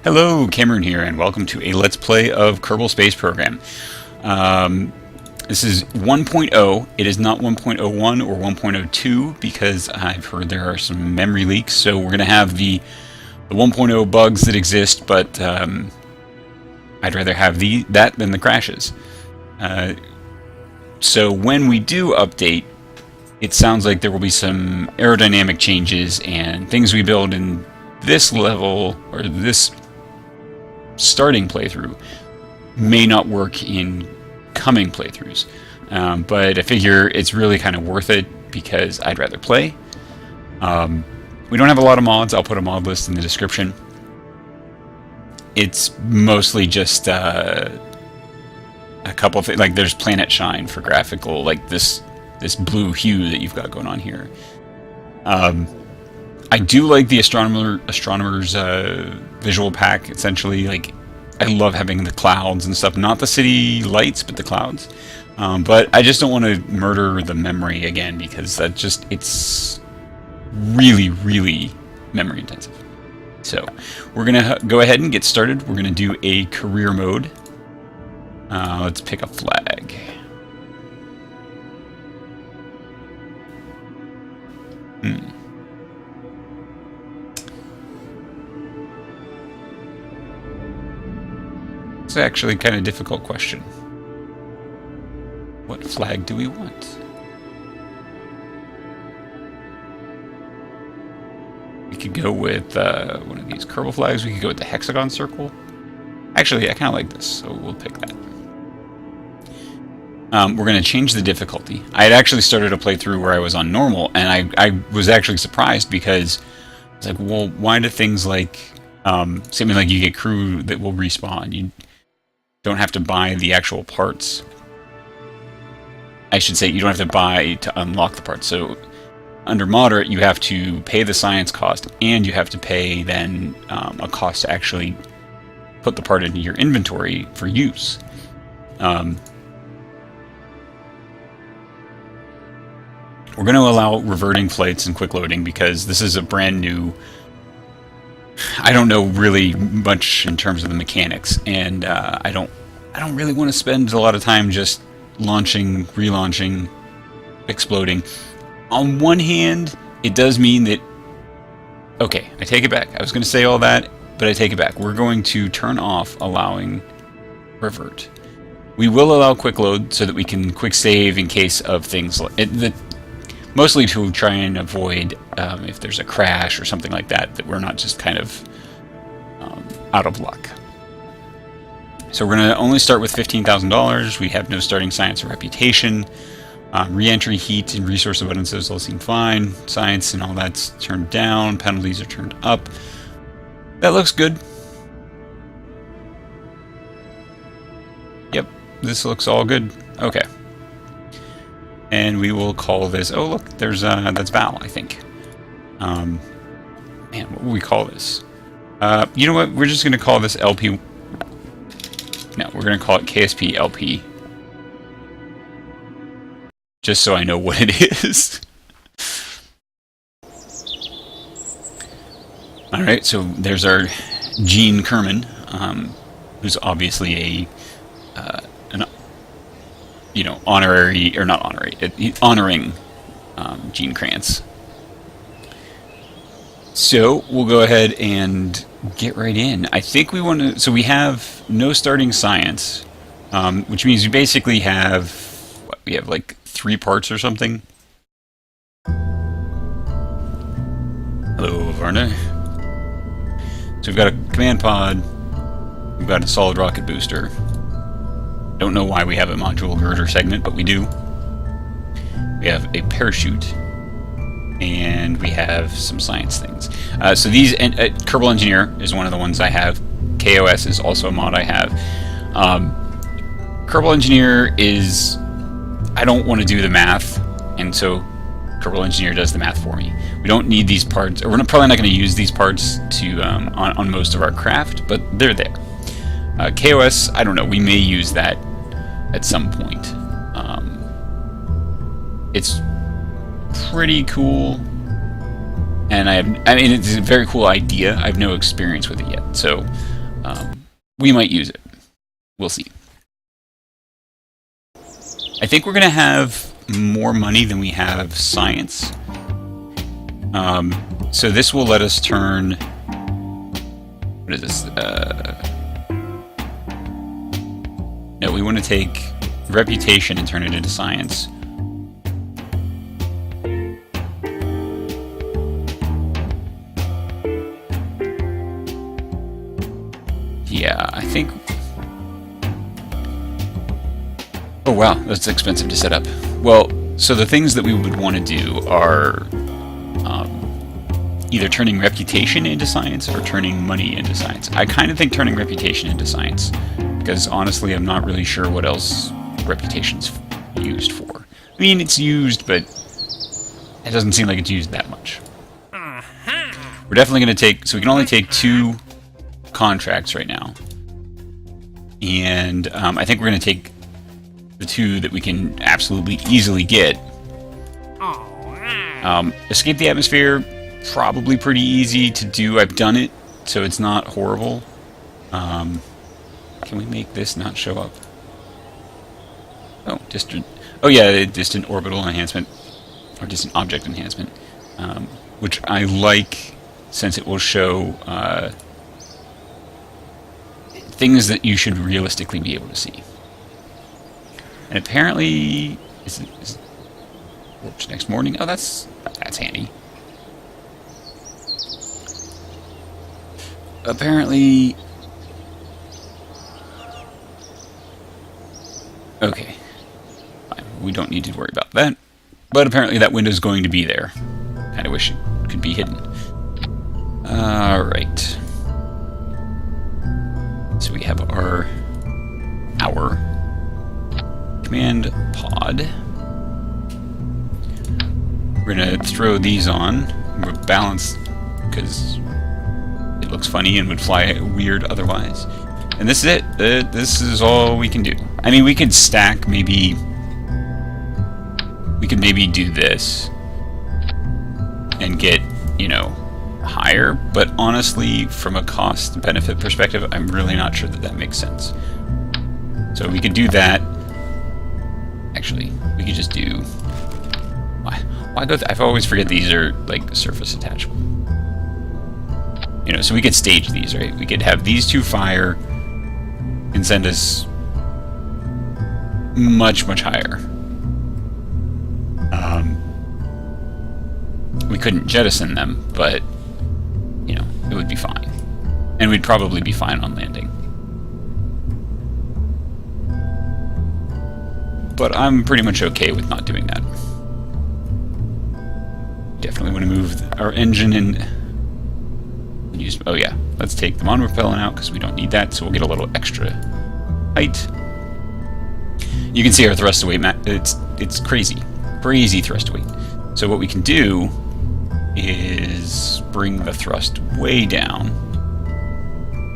Hello, Cameron here, and welcome to a Let's Play of Kerbal Space Program. This is 1.0. It is not 1.01 or 1.02 because I've heard there are some memory leaks, so we're going to have the 1.0 bugs that exist, but I'd rather have that than the crashes. So when we do update, it sounds like there will be some aerodynamic changes and things we build in this level, or this starting playthrough, may not work in coming playthroughs. But I figure it's really kind of worth it because I'd rather play. We don't have a lot of mods. I'll put a mod list in the description. It's mostly just a couple of things, like there's PlanetShine for graphical, like this blue hue that you've got going on here. I do like the astronomer's visual pack. Essentially, like, I love having the clouds and stuff, not the city lights, but the clouds. But I just don't want to murder the memory again because it's really, really memory intensive. So we're gonna go ahead and get started. We're gonna do a career mode. Let's pick a flag. It's actually kind of a difficult question. What flag do we want? We could go with one of these Kerbal flags. We could go with the hexagon circle. Actually, I kind of like this, so we'll pick that. We're going to change the difficulty. I had actually started a playthrough where I was on normal, and I was actually surprised because it's like, well, why do things like something like you get crew that will respawn? You don't have to buy the actual parts. I should say you don't have to buy to unlock the parts. So under moderate, you have to pay the science cost, and you have to pay then a cost to actually put the part into your inventory for use. We're going to allow reverting flights and quick loading because this is a brand new. I don't know really much in terms of the mechanics, and I don't really want to spend a lot of time just launching, relaunching, exploding. On one hand, it does mean that. Okay, I take it back. I was going to say all that, but I take it back. We're going to turn off allowing revert. We will allow quick load so that we can quick save in case of things like mostly to try and avoid if there's a crash or something like that, that we're not just kind of out of luck. So we're going to only start with $15,000. We have no starting science or reputation. Re-entry, heat, and resource abundances all seem fine. Science and all that's turned down. Penalties are turned up. That looks good. Yep, this looks all good. Okay. And we will call this. Oh, look, there's that's Val, I think. Man, what will we call this? You know what? We're just going to call this LP. No, we're going to call it KSP LP. Just so I know what it is. All right, so there's our Gene Kerman, who's obviously honorary, or not honorary, honoring Gene Kranz. So we'll go ahead and get right in. I think we want to. So we have no starting science, which means we basically have we have like 3 parts or something. Hello, Varna. So we've got a command pod. We've got a solid rocket booster. Don't know why we have a module girder segment, but we do. We have a parachute, and we have some science things. So these, Kerbal Engineer is one of the ones I have. KOS is also a mod I have. Kerbal Engineer is, I don't want to do the math, and so Kerbal Engineer does the math for me. We don't need these parts, or we're probably not going to use these parts to on most of our craft, but they're there. KOS, I don't know, we may use that at some point. It's pretty cool, and I mean, it's a very cool idea. I have no experience with it yet, so we might use it. We'll see. I think we're going to have more money than we have science. So this will let us turn... What is this? No, we want to take reputation and turn it into science. Yeah, I think... Oh wow, that's expensive to set up. Well, so the things that we would want to do are either turning reputation into science or turning money into science. I kind of think turning reputation into science, because honestly I'm not really sure what else reputation's used for. I mean, it's used, but it doesn't seem like it's used that much. We're definitely going to take... So we can only take 2 contracts right now. And I think we're going to take the 2 that we can absolutely easily get. Escape the atmosphere, probably pretty easy to do. I've done it, so it's not horrible. Can we make this not show up? Oh, distant... Oh yeah, distant orbital enhancement, or distant object enhancement, which I like, since it will show things that you should realistically be able to see. And apparently, is works next morning. Oh, that's handy. Apparently, okay, fine. We don't need to worry about that. But apparently, that window is going to be there. Kind of wish it could be hidden. All right. So we have our command pod. We're gonna throw these on. We're balanced because it looks funny and would fly weird otherwise. And this is it. This is all we can do. I mean, we could stack maybe. We could maybe do this and get, you know, higher, but honestly, from a cost-benefit perspective, I'm really not sure that makes sense. So we could do that. Actually, we could just do... Why go... I always forget these are, like, surface attachable. You know, so we could stage these, right? We could have these 2 fire and send us much, much higher. We couldn't jettison them, but... you know, it would be fine. And we'd probably be fine on landing. But I'm pretty much okay with not doing that. Definitely want to move our engine and use... Oh yeah, let's take the monopropellant out because we don't need that, so we'll get a little extra height. You can see our thrust to weight, it's crazy. Crazy thrust to weight. So what we can do is bring the thrust way down,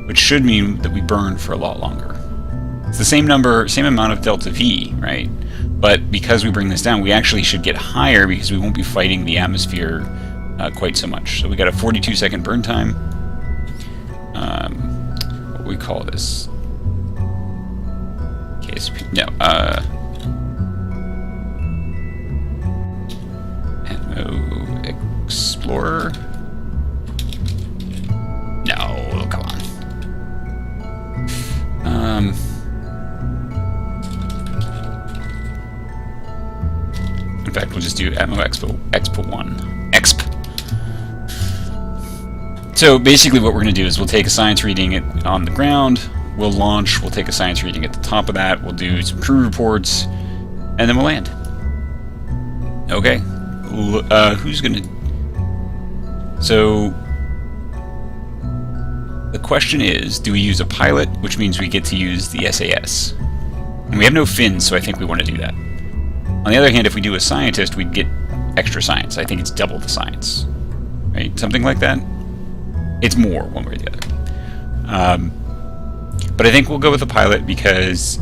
which should mean that we burn for a lot longer. It's the same number, same amount of delta V, right? But because we bring this down, we actually should get higher because we won't be fighting the atmosphere quite so much. So we got a 42-second burn time. What do we call this? KSP, no, Explorer? No, come on. In fact, we'll just do Atmo Expo 1. Exp. So basically what we're going to do is we'll take a science reading on the ground, we'll launch, we'll take a science reading at the top of that, we'll do some crew reports, and then we'll land. Okay. Who's going to... So, the question is, do we use a pilot, which means we get to use the SAS? And we have no fins, so I think we want to do that. On the other hand, if we do a scientist, we'd get extra science. I think it's double the science. Right? Something like that? It's more, one way or the other. But I think we'll go with a pilot because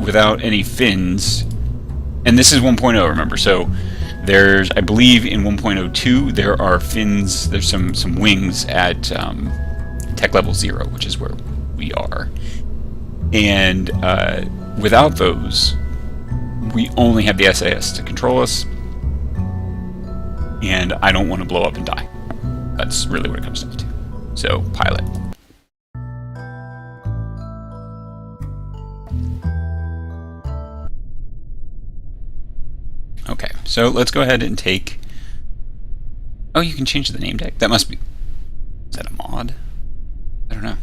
without any fins... And this is 1.0, remember, so... There's, I believe, in 1.02 there are fins. There's some wings at 10 tech level 0, which is where we are. And without those, we only have the SAS to control us, and I don't want to blow up and die. That's really what it comes down to. So, pilot. Okay, so let's go ahead and take... Oh, you can change the name tag? That must be... Is that a mod? I don't know.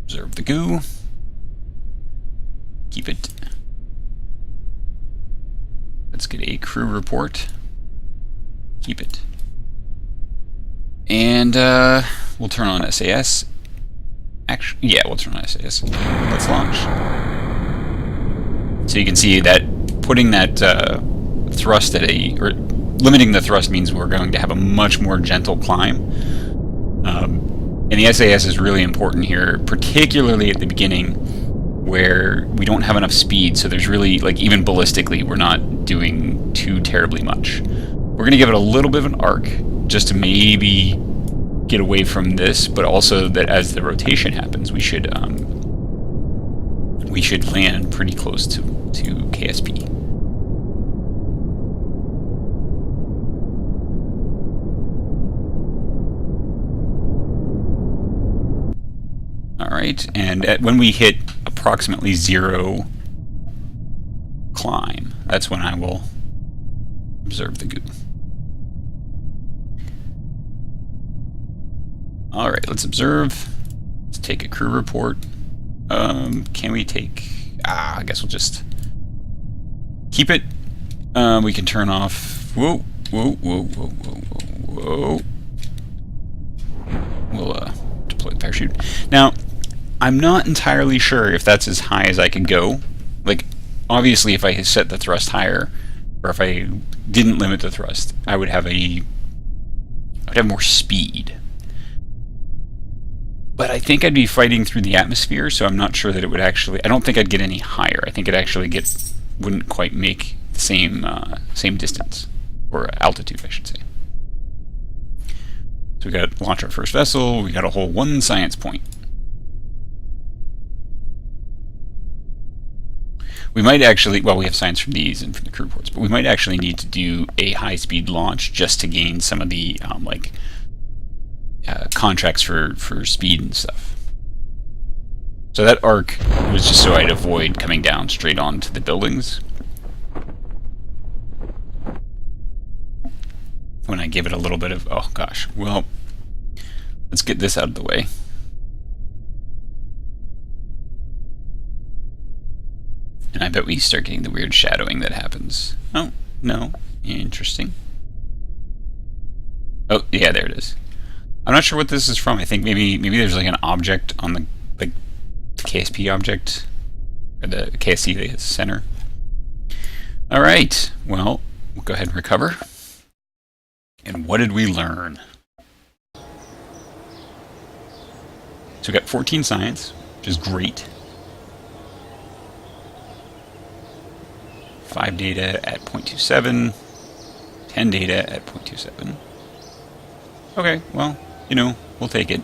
Observe the goo. Keep it. Let's get a crew report. Keep it. And we'll turn on SAS. Actually, yeah, we'll turn on SAS. Let's launch. So you can see that putting that thrust at a... or limiting the thrust means we're going to have a much more gentle climb. And the SAS is really important here, particularly at the beginning, where we don't have enough speed, so there's really, like, even ballistically, we're not doing too terribly much. We're going to give it a little bit of an arc, just to maybe get away from this, but also that as the rotation happens, we should land pretty close to KSP. Alright, and when we hit approximately 0 climb, that's when I will observe the goo. Alright, let's observe. Let's take a crew report. Can we take... I guess we'll just keep it. We can turn off... Whoa, whoa, whoa, whoa, whoa, whoa, whoa. We'll deploy the parachute. Now, I'm not entirely sure if that's as high as I can go. Like, obviously, if I set the thrust higher, or if I didn't limit the thrust, I would have more speed. But I think I'd be fighting through the atmosphere, so I'm not sure that it would actually... I don't think I'd get any higher. I think it actually wouldn't quite make the same distance, or altitude, I should say. So we got to launch our first vessel. We got a whole 1 science point. We might actually, well, we have science from these and from the crew reports, but we might actually need to do a high-speed launch just to gain some of the contracts for speed and stuff. So that arc was just so I'd avoid coming down straight onto the buildings. When I give it a little bit of, oh gosh, well, let's get this out of the way. And I bet we start getting the weird shadowing that happens. Oh, no. Interesting. Oh, yeah, there it is. I'm not sure what this is from. I think maybe there's like an object on the KSP object, or the KSC, the center. Alright, well, we'll go ahead and recover. And what did we learn? So we got 14 science, which is great. 5 data at 0.27, 10 data at 0.27. Okay, well, you know, we'll take it.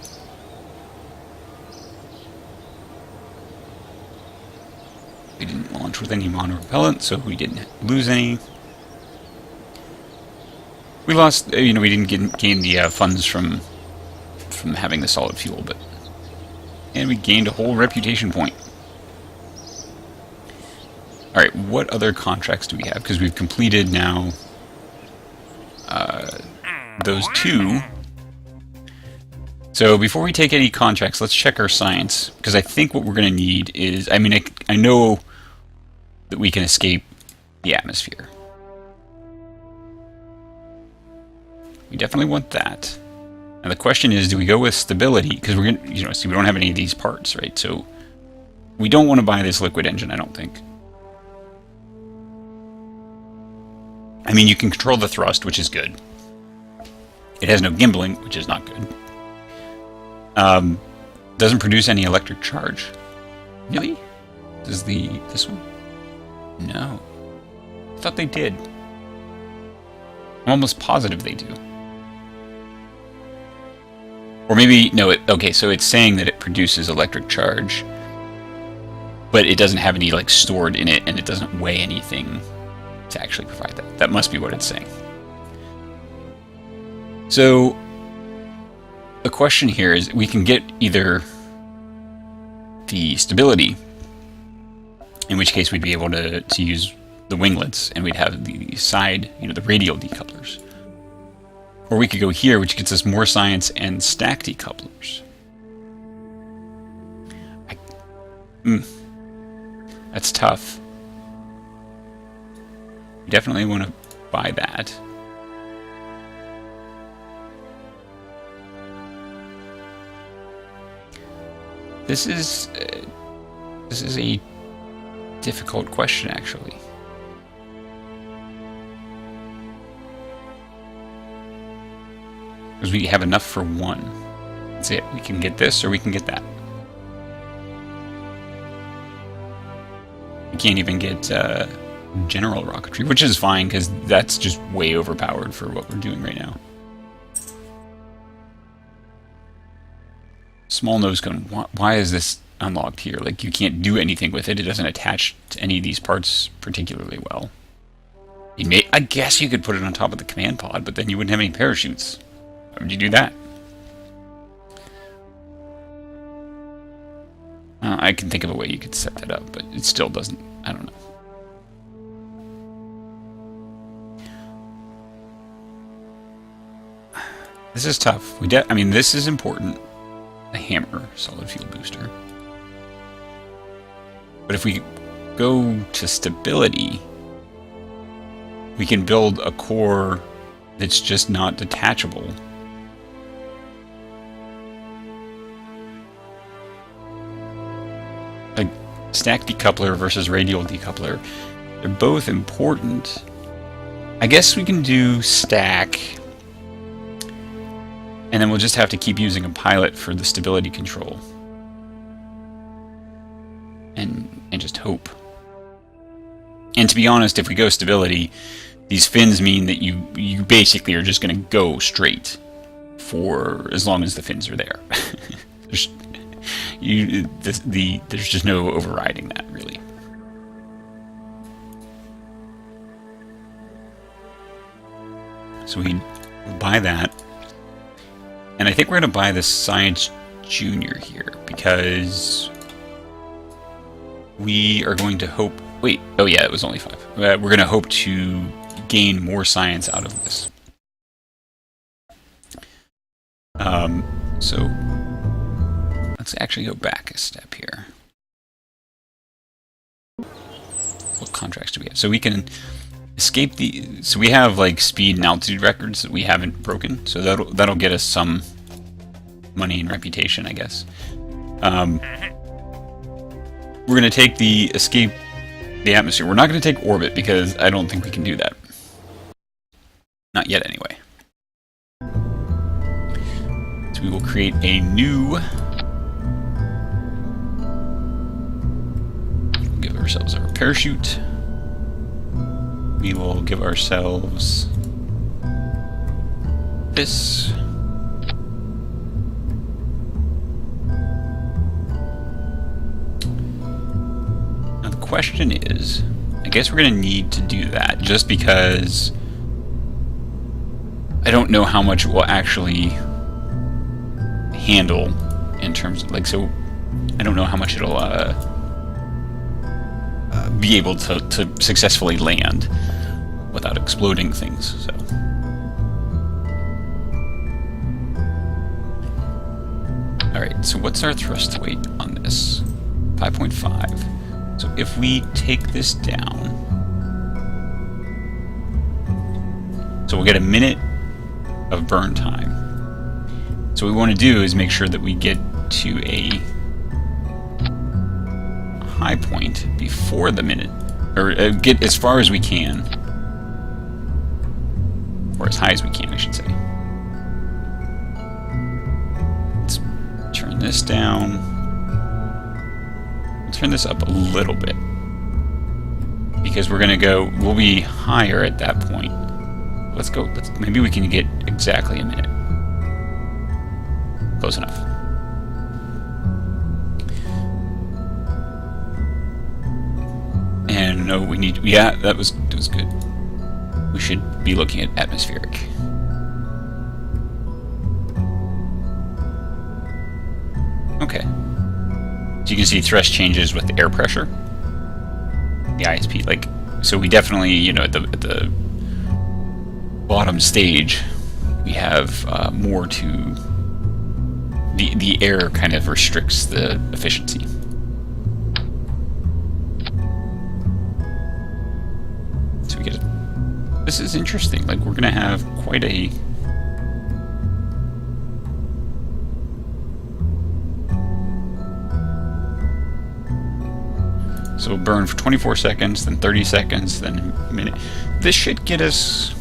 We didn't launch with any mono-propellant, so we didn't lose any. We lost, you know, we didn't gain the funds from having the solid fuel, but... And we gained a whole reputation point. Alright, what other contracts do we have? Because we've completed now those 2. So before we take any contracts, let's check our science. Because I think what we're going to need is... I mean, I know that we can escape the atmosphere. We definitely want that. Now the question is, do we go with stability? Because we're going to, you know, see, we don't have any of these parts, right? So we don't want to buy this liquid engine, I don't think. I mean, you can control the thrust, which is good. It has no gimbaling, which is not good. Doesn't produce any electric charge. Really? Does this one? No. I thought they did. I'm almost positive they do. Or maybe, no, okay, so it's saying that it produces electric charge, but it doesn't have any, like, stored in it, and it doesn't weigh anything to actually provide that. That must be what it's saying. So, the question here is, we can get either the stability, in which case we'd be able to use the winglets, and we'd have the side, the radial decouplers. Or we could go here, which gets us more science and stack decouplers. That's tough. We definitely want to buy that. This is a difficult question, actually. Because we have enough for one. That's it. We can get this or we can get that. We can't even get general rocketry, which is fine because that's just way overpowered for what we're doing right now. Small nose cone. Why is this unlocked here? Like, you can't do anything with it. It doesn't attach to any of these parts particularly well. I guess you could put it on top of the command pod, but then you wouldn't have any parachutes. Why would you do that? I can think of a way you could set that up, but it still doesn't. I don't know. This is tough. I mean, this is important. A hammer, solid fuel booster. But if we go to stability, we can build a core that's just not detachable. Like stack decoupler versus radial decoupler, they're both important. I guess we can do stack, and then we'll just have to keep using a pilot for the stability control. And just hope. And to be honest, if we go stability, these fins mean that you basically are just going to go straight for as long as the fins are there. There's just no overriding that, really. So we'll buy that. And I think we're going to buy the Science Junior here, because we are going to hope... Wait, oh yeah, it was only 5. We're going to hope to gain more science out of this. So let's actually go back a step here. What contracts do we have? So we can escape the... So we have like speed and altitude records that we haven't broken, so that'll get us some money and reputation, I guess. We're going to take the escape the atmosphere. We're not going to take orbit because I don't think we can do that. Not yet, anyway. So we will create a new... Give ourselves our parachute. We will give ourselves this. Now the question is, I guess we're going to need to do that just because I don't know how much it will actually handle in terms of, like, so I don't know how much it'll be able to successfully land without exploding things. So alright, so what's our thrust weight on this? 5.5. So if we take this down, so we'll get a minute of burn time. So what we want to do is make sure that we get to a high point before the minute, or get as far as we can, or as high as we can, I should say. Let's turn this down. We'll turn this up a little bit because we'll be higher at that point. Maybe we can get exactly a minute. Close enough. And no, we need... Yeah, that was good. We should be looking at atmospheric. Okay. So you can see thrust changes with the air pressure. The ISP, like... So we definitely, you know, at the bottom stage, we have more to... The air kind of restricts the efficiency. So we get a... This is interesting. Like, we're going to have quite a... So we'll burn for 24 seconds, then 30 seconds, then a minute. This should get us...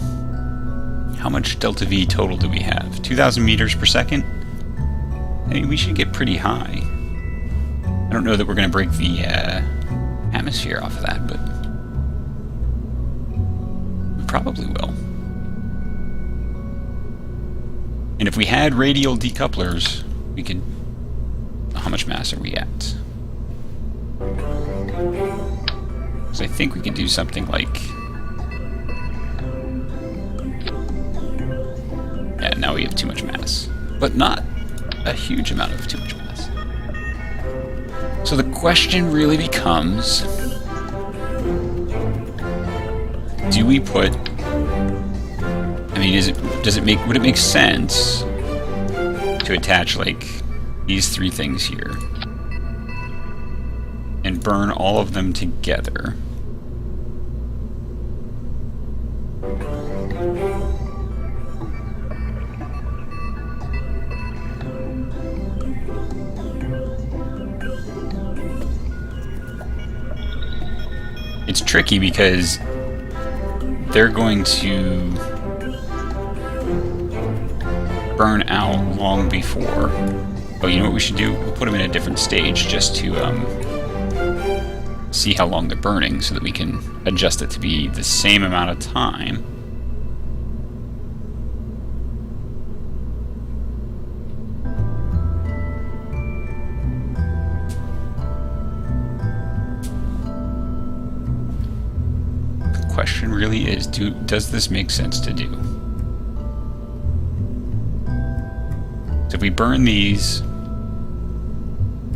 How much delta V total do we have? 2,000 meters per second? I mean, we should get pretty high. I don't know that we're going to break the atmosphere off of that, but we probably will. And if we had radial decouplers, we could... How much mass are we at? So I think we could do something like... Yeah, now we have too much mass. But not a huge amount of too much mass. So the question really becomes... Do we put... I mean, would it make sense to attach, like, these three things here and burn all of them together? It's tricky because they're going to burn out long before. Oh, you know what we should do? We'll put them in a different stage just to see how long they're burning so that we can adjust it to be the same amount of time. The question really is, does this make sense to do? So if we burn these,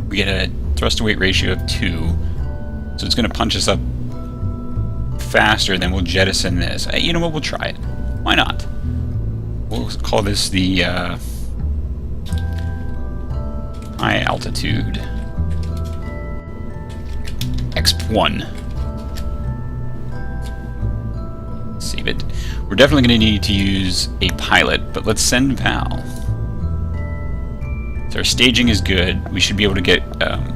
we get a thrust to weight ratio of 2. So it's going to punch us up faster than we'll jettison this. You know what? We'll try it. Why not? We'll call this the high altitude X1. Save it. We're definitely going to need to use a pilot, but let's send Val. So our staging is good. We should be able to get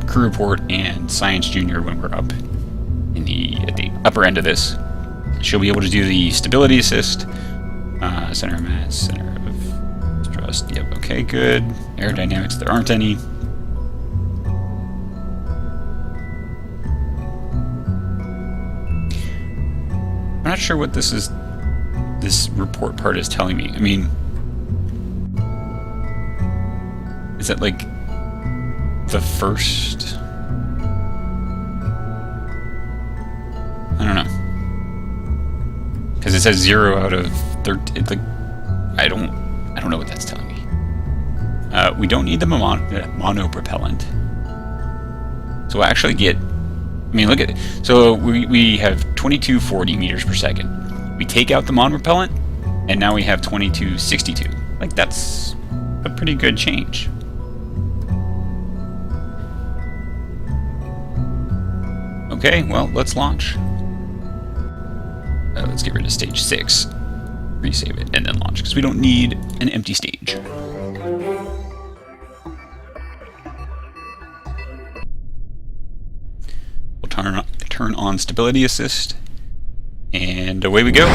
crew report and Science Junior when we're up in at the upper end of this. She'll be able to do the stability assist, center of mass, center of thrust. Yep. Okay. Good. Aerodynamics. There aren't any. I'm not sure what this is. This report part is telling me. I mean. Is that like the first? I don't know. Because it says 0 out of 13. Like, I don't know what that's telling me. We don't need the mono propellant. So we'll actually get. I mean, look at it. So we have 2240 meters per second. We take out the mono propellant, and now we have 2262. Like, that's a pretty good change. Okay, well, let's launch. Let's get rid of stage 6, resave it, and then launch, because we don't need an empty stage. We'll turn on stability assist, and away we go.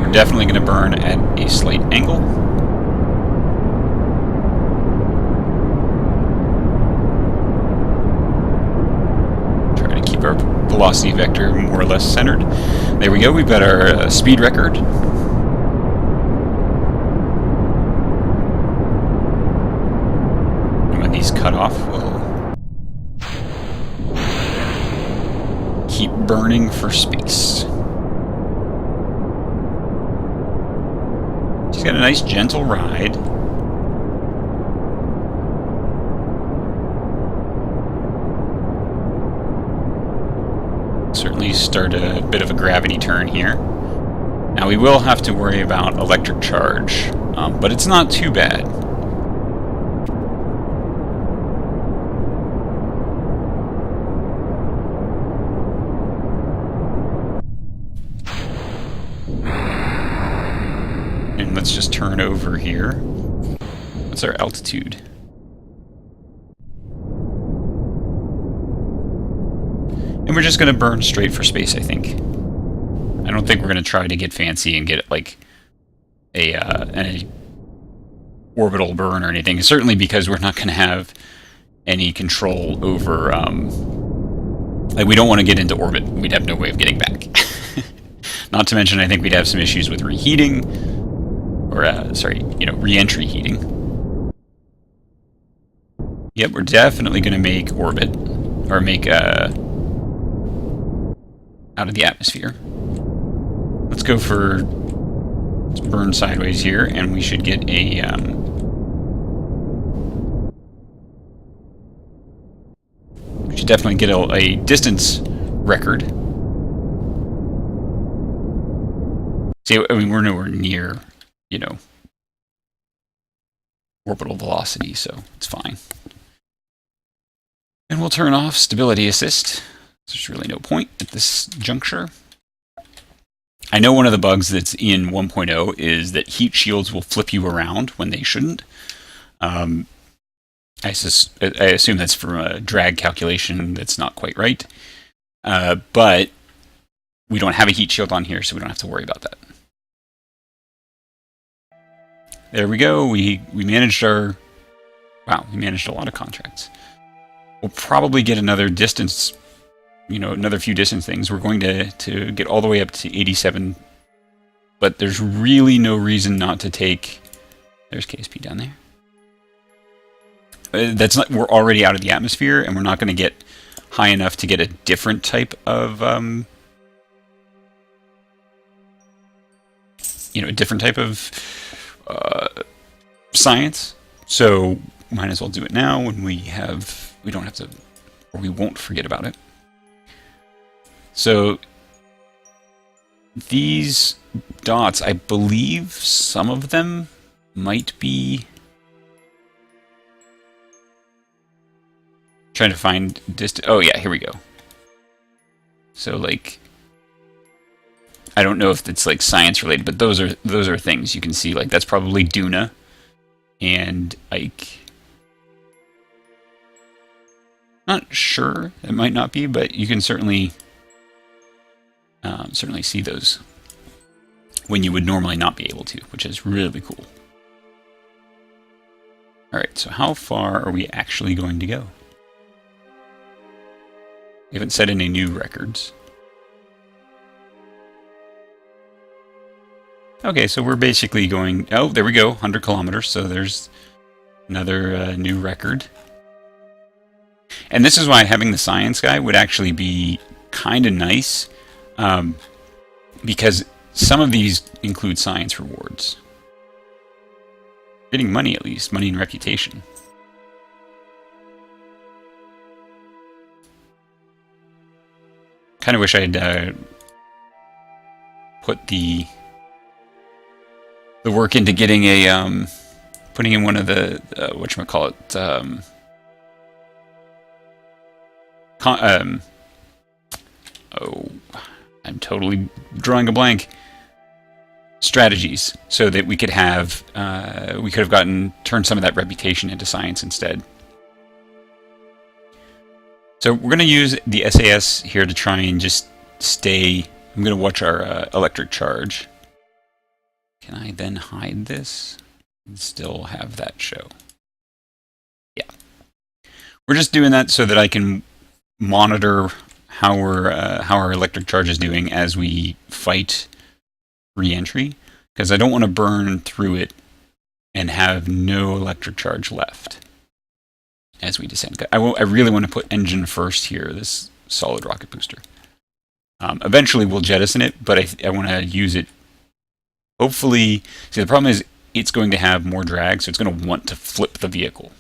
We're definitely going to burn at a slight angle. Our velocity vector more or less centered. There we go. We've got our speed record. is cut off, we'll keep burning for space. She's got a nice gentle ride. Certainly start a bit of a gravity turn here. Now we will have to worry about electric charge, but it's not too bad. And let's just turn over here. What's our altitude? And we're just going to burn straight for space, I think. I don't think we're going to try to get fancy and get like an orbital burn or anything. Certainly because we're not going to have any control over... like, we don't want to get into orbit. We'd have no way of getting back. Not to mention, I think we'd have some issues with reheating. Or, sorry, re-entry heating. Yep, we're definitely going to make orbit. Or make... out of the atmosphere. Let's go for... let's burn sideways here, and we should get a... we should definitely get a distance record. See, I mean, we're nowhere near, orbital velocity, so it's fine. And we'll turn off stability assist. There's really no point at this juncture. I know one of the bugs that's in 1.0 is that heat shields will flip you around when they shouldn't. I assume that's from a drag calculation that's not quite right. But we don't have a heat shield on here, so we don't have to worry about that. There we go. We managed our... wow, we managed a lot of contracts. We'll probably get another distance... another few distance things. We're going to get all the way up to 87, but there's really no reason not to take... there's KSP down there. That's not... we're already out of the atmosphere, and we're not going to get high enough to get a different type of... a different type of science. So might as well do it now when we don't have to, or we won't forget about it. So these dots, I believe some of them might be... trying to find distance. Oh yeah, here we go. So like, I don't know if it's like science related, but those are things you can see. Like that's probably Duna and Ike. Not sure, it might not be, but you can certainly see those when you would normally not be able to, which is really cool. Alright, so how far are we actually going to go? We haven't set any new records. Okay, so we're basically going... oh, there we go, 100 kilometers, so there's another new record. And this is why having the science guy would actually be kind of nice, because some of these include science rewards. Getting money at least, money and reputation. Kind of wish I'd put the work into getting a putting in one of the whatchamacallit, oh, I'm totally drawing a blank. Strategies, so that we could have turned some of that reputation into science instead. So we're going to use the SAS here to try and just stay... I'm going to watch our electric charge. Can I then hide this and still have that show? Yeah. We're just doing that so that I can monitor how our electric charge is doing as we fight re-entry, because I don't want to burn through it and have no electric charge left. as we descend. I really want to put engine first here, this solid rocket booster. Eventually we'll jettison it, but I want to use it. Hopefully, see, the problem is it's going to have more drag, so it's going to want to flip the vehicle,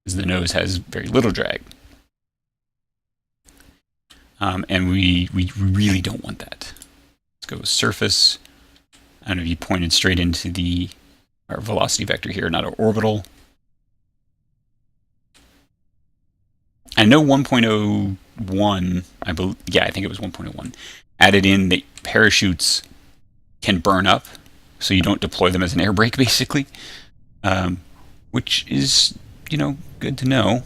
because the nose has very little drag. And we really don't want that. Let's go with surface. I don't know if you pointed straight into our velocity vector here, not our orbital. I know 1.01, I think it was 1.01, added in that parachutes can burn up, so you don't deploy them as an air brake, basically, which is, good to know.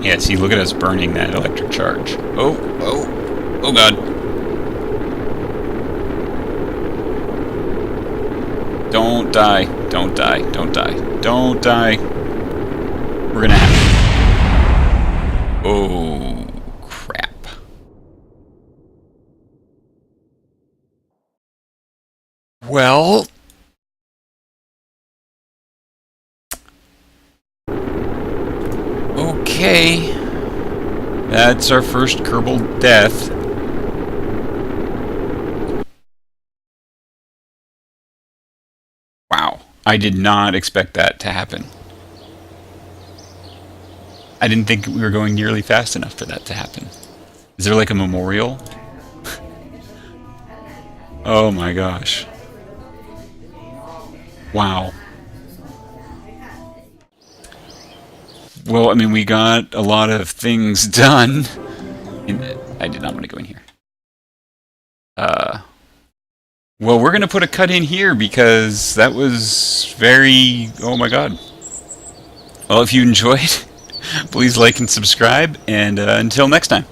Yeah, see, look at us burning that electric charge. Oh God. Don't die. Don't die. Don't die. Don't die. We're gonna have... Oh, crap. Well... Okay. That's our first Kerbal death. Wow. I did not expect that to happen. I didn't think we were going nearly fast enough for that to happen. Is there like a memorial? Oh my gosh. Wow. Well, I mean, we got a lot of things done. I did not want to go in here. Well, we're going to put a cut in here because that was very... Oh my god. Well, if you enjoyed, please like and subscribe, and until next time.